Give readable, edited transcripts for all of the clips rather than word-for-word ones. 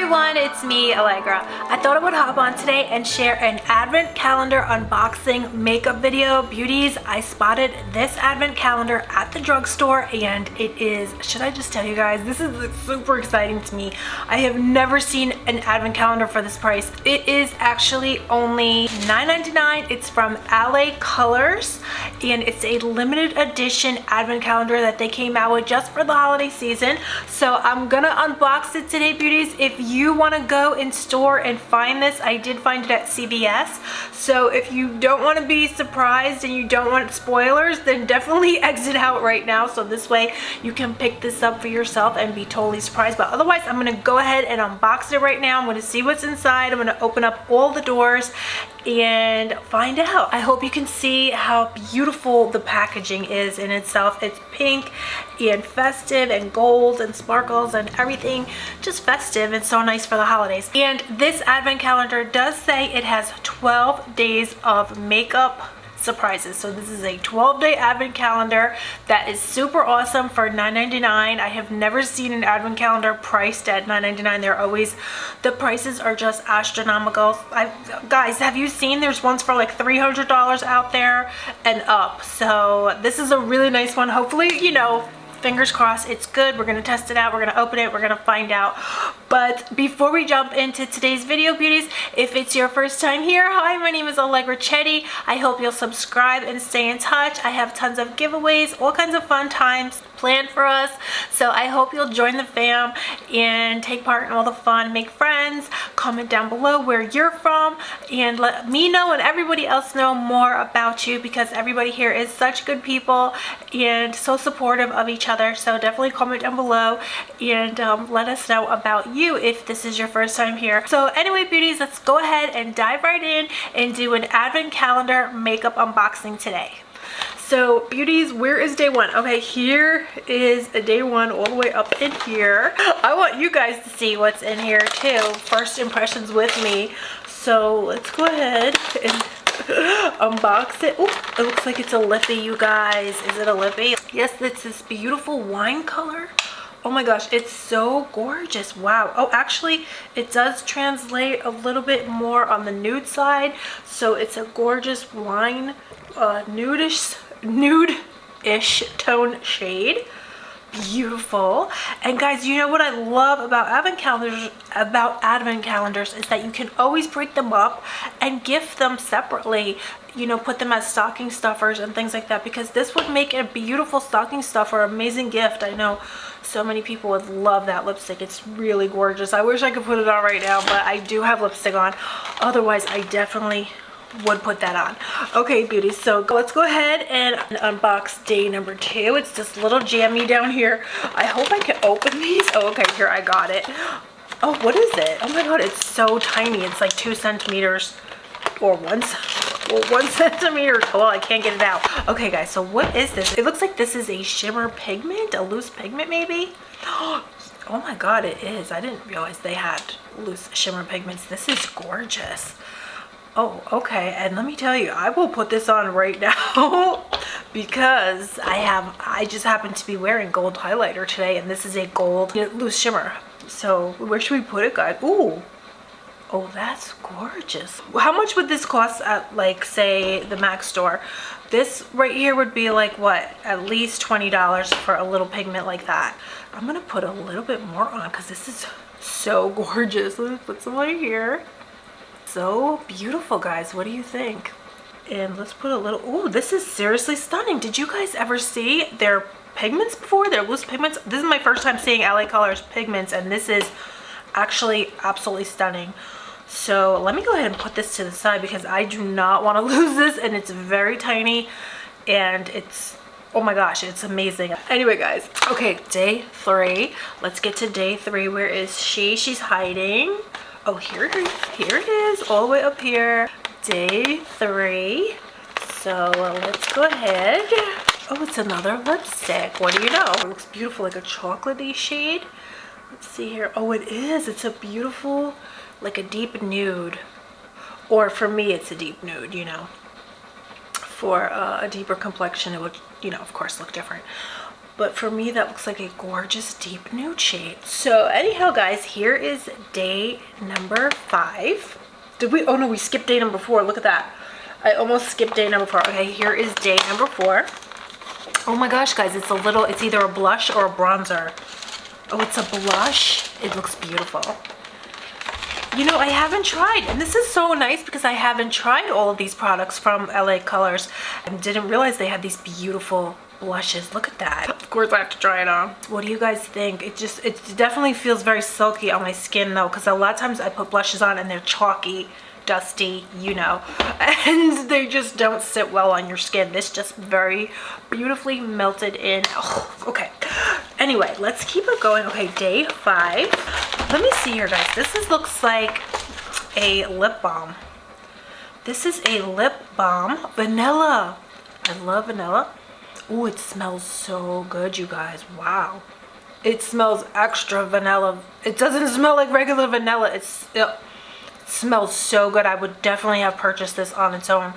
everyone, it's me, Allegra. I thought I would hop on today and share an advent calendar unboxing makeup video. Beauties, I spotted this advent calendar at the drugstore and it is, should I just tell you guys, this is super exciting to me. I have never seen an advent calendar for this price. It is actually only $9.99. It's from Alegra and it's a limited edition advent calendar that they came out with just for the holiday season. So I'm gonna unbox it today, beauties. If you want to go in store and find this, I did find it at CVS. So if you don't want to be surprised and you don't want spoilers, then definitely exit out right now. So this way you can pick this up for yourself and be totally surprised. But otherwise, I'm going to go ahead and unbox it right now. I'm going to see what's inside. I'm going to open up all the doors and find out. I hope you can see how beautiful the packaging is in itself. It's pink and festive and gold and sparkles and everything, just festive and so nice for the holidays. And this advent calendar does say it has 12 days of makeup surprises. So this is a 12-day advent calendar that is super awesome for $9.99. I have never seen an advent calendar priced at $9.99. They're always, the prices are just astronomical. Guys, have you seen there's ones for like $300 out there and up? So this is a really nice one. Hopefully, you know, fingers crossed it's good. We're gonna test it out, we're gonna open it, we're gonna find out. But before we jump into today's video, beauties, if it's your first time here, hi, my name is Alegra. I hope you'll subscribe and stay in touch. I have tons of giveaways, all kinds of fun times planned for us. So I hope you'll join the fam and take part in all the fun, make friends, comment down below where you're from, and let me know and everybody else know more about you, because everybody here is such good people and so supportive of each other. So definitely comment down below and let us know about you if this is your first time here. So anyway, beauties, let's go ahead and dive right in and do an advent calendar makeup unboxing today. So beauties, where is day one? Okay, here is a day one all the way up in here. I want you guys to see what's in here too. First impressions with me. So let's go ahead and unbox it. Oh, it looks like it's a lippy, you guys. Is it a lippy? Yes, it's this beautiful wine color. Oh my gosh, it's so gorgeous. Wow. Oh, actually, it does translate a little bit more on the nude side. So it's a gorgeous wine, nude-ish tone shade. Beautiful. And guys, you know what I love about advent calendars is that you can always break them up and gift them separately. You know, put them as stocking stuffers and things like that, because this would make a beautiful stocking stuffer, amazing gift. I know so many people would love that lipstick. It's really gorgeous. I wish I could put it on right now, but I do have lipstick on. Otherwise, I definitely would put that on. Okay, beauties, so let's go ahead and unbox day number 2. It's this little jammy down here. I hope I can open these. Oh, okay, here, I got it. Oh, what is it? Oh my god, it's so tiny. It's like 2 centimeters or 1 centimeter. Well, I can't get it out. Okay, guys, so what is this? It looks like this is a shimmer pigment, a loose pigment maybe. Oh my god, it is. I didn't realize they had loose shimmer pigments. This is gorgeous. Oh, okay, and let me tell you, I will put this on right now because I just happen to be wearing gold highlighter today, and this is a gold loose shimmer. So where should we put it, guys? Ooh, oh, that's gorgeous. How much would this cost at, like, say, the MAC store? This right here would be like, what, at least $20 for a little pigment like that. I'm gonna put a little bit more on because this is so gorgeous. Let's put some right here. So beautiful, guys. What do you think? And let's put a little, oh, this is seriously stunning. Did you guys ever see their pigments before? Their loose pigments? This is my first time seeing LA Colors pigments, and this is actually absolutely stunning. So let me go ahead and put this to the side because I do not want to lose this, and it's very tiny and it's, oh my gosh, it's amazing. Anyway, guys, okay, day 3. Let's get to day 3. Where is she? She's hiding. Oh, here it is, all the way up here. Day 3. So let's go ahead. Oh, it's another lipstick. What do you know? It looks beautiful, like a chocolatey shade. Let's see here. Oh, it is. It's a beautiful, like a deep nude. Or for me, it's a deep nude, you know. For a deeper complexion, it would, you know, of course, look different. but for me that looks like a gorgeous deep nude shade. So anyhow guys, here is day number 5. Did we? Oh no, we skipped day number 4. Look at that. I almost skipped day number 4. Okay, here is day number 4. Oh my gosh guys, it's either a blush or a bronzer. Oh, it's a blush. It looks beautiful. You know, I haven't tried, and this is so nice because I haven't tried all of these products from LA Colors and didn't realize they had these beautiful blushes. Look at that. Of course I have to try it on. What do you guys think? It definitely feels very silky on my skin though, because a lot of times I put blushes on and they're chalky, dusty, you know, and they just don't sit well on your skin. This just very beautifully melted in. Oh, okay. Anyway, let's keep it going. Okay, day 5. Let me see here, guys. Looks like a lip balm. This is a lip balm. Vanilla. I love vanilla. Oh, it smells so good, you guys. Wow. It smells extra vanilla. It doesn't smell like regular vanilla. It smells so good. I would definitely have purchased this on its own,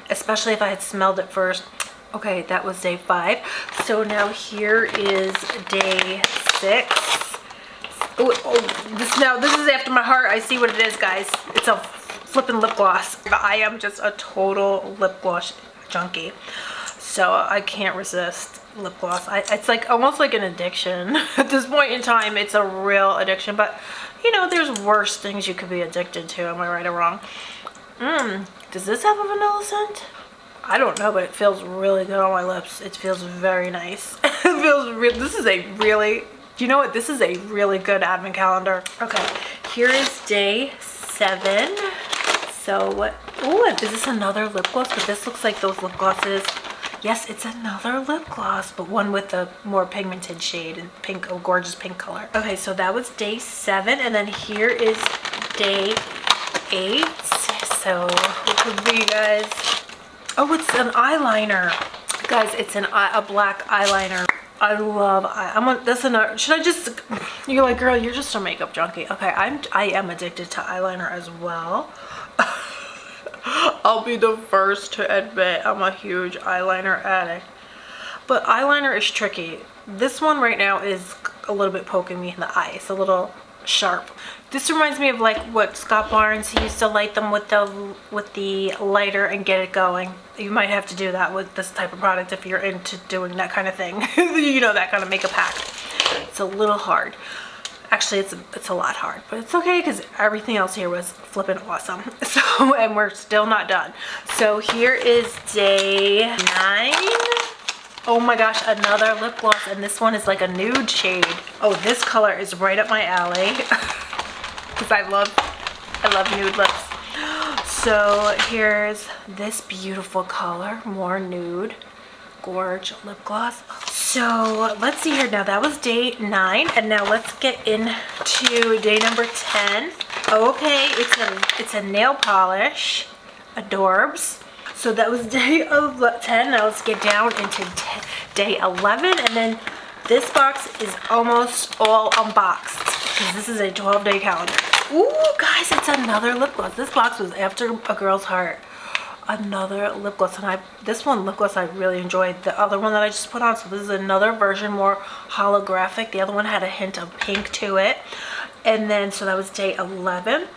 especially if I had smelled it first. Okay, that was day 5. So now here is day 6. This is after my heart. I see what it is, guys. It's a flippin' lip gloss. I am just a total lip gloss junkie, so I can't resist lip gloss. It's like almost like an addiction. At this point in time, it's a real addiction, but you know, there's worse things you could be addicted to. Am I right or wrong? Does this have a vanilla scent? I don't know, but it feels really good on my lips. It feels very nice. It feels real. This is a really, you know what? This is a really good advent calendar. Okay, here is day 7. So what? Oh, is this another lip gloss? But this looks like those lip glosses. Yes, it's another lip gloss, but one with a more pigmented shade and pink, a gorgeous pink color. Okay, so that was day 7, and then here is day 8. So what could be, guys? Oh, it's an eyeliner, guys. It's a black eyeliner. I love. That's another. Should I just? You're like, girl, you're just a makeup junkie. Okay, I am addicted to eyeliner as well. I'll be the first to admit I'm a huge eyeliner addict. But eyeliner is tricky. This one right now is a little bit poking me in the eye. It's a little sharp. This reminds me of like what Scott Barnes, he used to light them with the lighter and get it going. You might have to do that with this type of product if you're into doing that kind of thing. You know, that kind of makeup hack. It's a little hard. Actually, it's a lot hard, but it's okay because everything else here was flippin' awesome. So, and we're still not done. So here is day 9. Oh my gosh, another lip gloss, and this one is like a nude shade. Oh, this color is right up my alley because I love nude lips. So here's this beautiful color, more nude, gorge lip gloss. So let's see here. Now that was day 9, and now let's get into day number 10. Okay, it's a nail polish, Adorbs. So that was day 10. Now let's get down into day 11, and then this box is almost all unboxed because this is a 12-day calendar. Ooh, guys, it's another lip gloss. This box was after a girl's heart. Another lip gloss, and this one lip gloss I really enjoyed. The other one that I just put on, so this is another version, more holographic. The other one had a hint of pink to it. And then so that was day 11,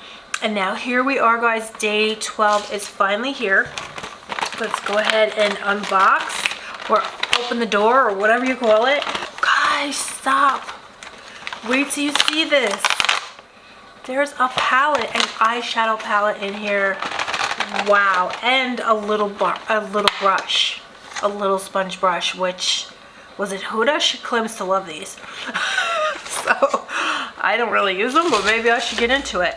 and now here we are, guys. Day 12 is finally here. Let's go ahead and unbox or open the door or whatever you call it. Guys, stop. Wait till you see this. There's a palette, an eyeshadow palette in here. Wow, and a little brush, a little sponge brush, which, was it Huda? She claims to love these. So, I don't really use them, but maybe I should get into it.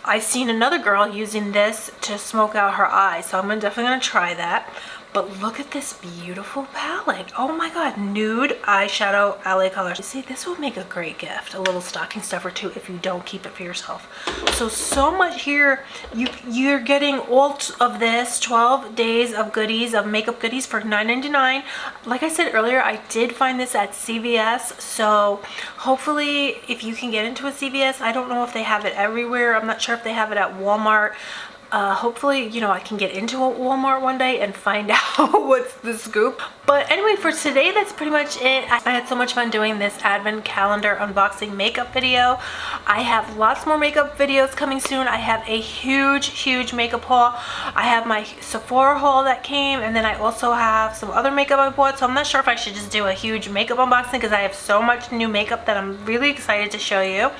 I seen another girl using this to smoke out her eyes, so I'm definitely gonna try that. But look at this beautiful palette. Oh my god, nude eyeshadow LA Colors. You see, this would make a great gift, a little stocking stuffer too, if you don't keep it for yourself. So much here. You're getting all of this, 12 days of goodies, of makeup goodies for $9.99. Like I said earlier, I did find this at CVS, so hopefully if you can get into a CVS, I don't know if they have it everywhere. I'm not sure if they have it at Walmart. Hopefully, you know, I can get into a Walmart one day and find out what's the scoop. But anyway, for today, that's pretty much it. I had so much fun doing this advent calendar unboxing makeup video. I have lots more makeup videos coming soon. I have a huge makeup haul. I have my Sephora haul that came, and then I also have some other makeup I bought. So I'm not sure if I should just do a huge makeup unboxing because I have so much new makeup that I'm really excited to show you.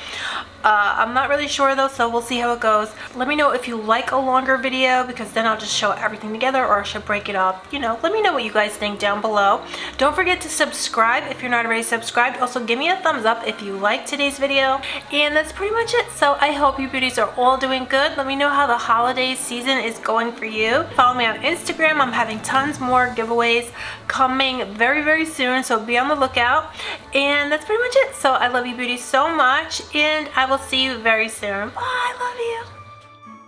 I'm not really sure though, so we'll see how it goes. Let me know if you like a longer video, because then I'll just show everything together, or I should break it up. You know, let me know what you guys think down below. Don't forget to subscribe if you're not already subscribed. Also, give me a thumbs up if you liked today's video. And that's pretty much it. So I hope you beauties are all doing good. Let me know how the holiday season is going for you. Follow me on Instagram. I'm having tons more giveaways coming very soon, so be on the lookout. And that's pretty much it. So I love you beauties so much, and I will see you very soon. Bye, I love you.